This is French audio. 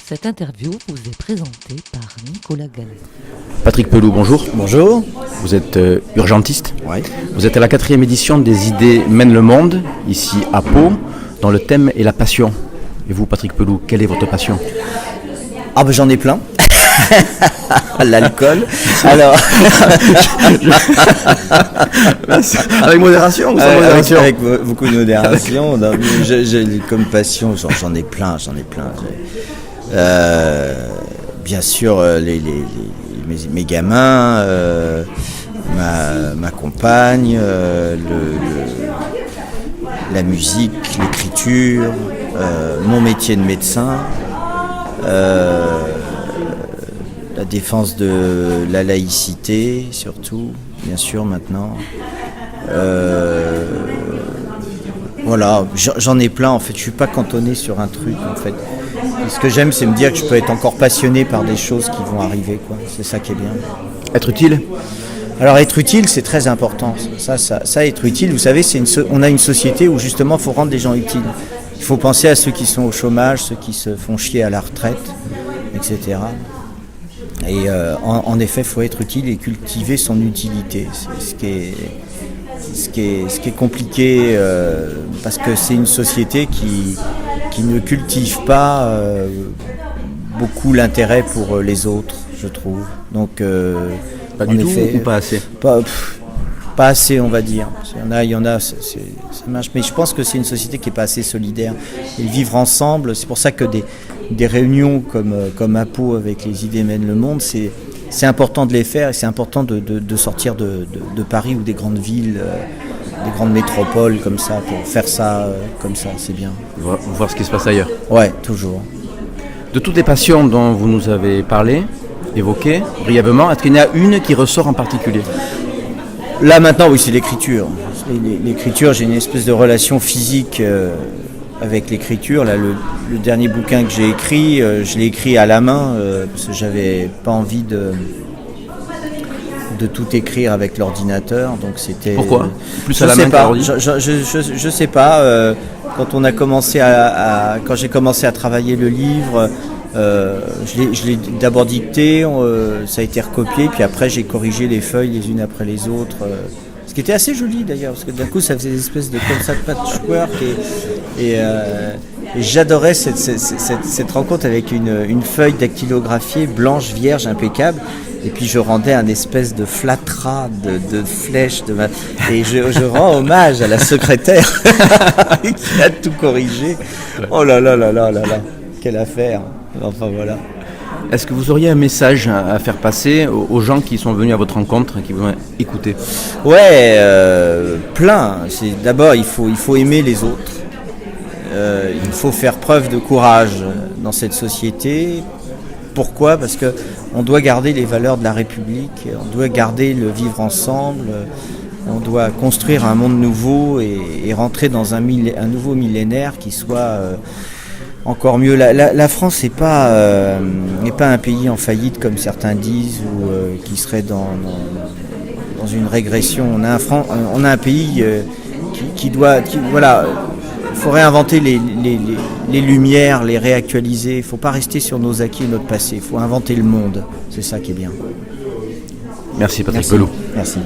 Cette interview vous est présentée par Nicolas Gallet. Patrick Pelou, bonjour. Bonjour. Vous êtes urgentiste. Oui. Vous êtes à la 4e édition des Idées mènent le monde, ici à Pau, dont le thème est la passion. Et vous, Patrick Pelou, quelle est votre passion ? Ah ben j'en ai plein. L'alcool. Alors. Avec modération ou sans modération ? Avec beaucoup de modération. Non, j'ai comme passion, j'en ai plein. Bien sûr, mes gamins, ma compagne, la musique, l'écriture, mon métier de médecin, la défense de la laïcité, surtout, bien sûr, maintenant. Voilà, j'en ai plein, en fait. Je suis pas cantonné sur un truc, en fait. Et ce que j'aime, c'est me dire que je peux être encore passionné par des choses qui vont arriver, quoi. C'est ça qui est bien. Être utile ? Alors, être utile, c'est très important. Ça, être utile, vous savez, on a une société où, justement, il faut rendre des gens utiles. Il faut penser à ceux qui sont au chômage, ceux qui se font chier à la retraite, etc. Et en effet, il faut être utile et cultiver son utilité. C'est ce qui est compliqué parce que c'est une société qui ne cultive pas beaucoup l'intérêt pour les autres, je trouve. Donc, pas du tout ou pas assez ? Pas assez, on va dire. Il y en a, ça marche. Mais je pense que c'est une société qui n'est pas assez solidaire. Et vivre ensemble, c'est pour ça que des réunions comme à Pau avec les Idées mènent le monde, c'est important de les faire et c'est important de sortir de Paris ou des grandes villes, des grandes métropoles comme ça, pour faire ça comme ça, c'est bien. Voir ce qui se passe ailleurs. Ouais, toujours. De toutes les passions dont vous nous avez parlé, évoquées brièvement, est-ce qu'il y en a une qui ressort en particulier ? Là maintenant, oui, c'est l'écriture. L'écriture, j'ai une espèce de relation physique avec l'écriture. Là, le dernier bouquin que j'ai écrit, je l'ai écrit à la main parce que j'avais pas envie de tout écrire avec l'ordinateur. Donc c'était. Pourquoi ? Plus à la main qu'à l'ordi ? Je sais pas. Quand on a commencé quand j'ai commencé à travailler le livre. Je l'ai d'abord dicté, ça a été recopié, puis après j'ai corrigé les feuilles les unes après les autres. Ce qui était assez joli d'ailleurs, parce que d'un coup ça faisait des espèces de comme ça de patchwork et j'adorais cette rencontre avec une feuille dactylographiée blanche, vierge, impeccable. Et puis je rendais un espèce de flattra de flèches et je rends hommage à la secrétaire qui a tout corrigé. Oh là là là là là là, quelle affaire. Enfin voilà. Est-ce que vous auriez un message à faire passer aux gens qui sont venus à votre rencontre et qui vont écouter ? Ouais, plein. D'abord, il faut aimer les autres. Il faut faire preuve de courage dans cette société. Pourquoi ? Parce que on doit garder les valeurs de la République, on doit garder le vivre ensemble, on doit construire un monde nouveau et rentrer dans un nouveau millénaire qui soit encore mieux. La France n'est pas un pays en faillite comme certains disent ou qui serait dans une régression. On a un pays voilà. Il faut réinventer les lumières, les réactualiser. Il ne faut pas rester sur nos acquis et notre passé. Il faut inventer le monde. C'est ça qui est bien. Merci Patrick Pelou. Merci.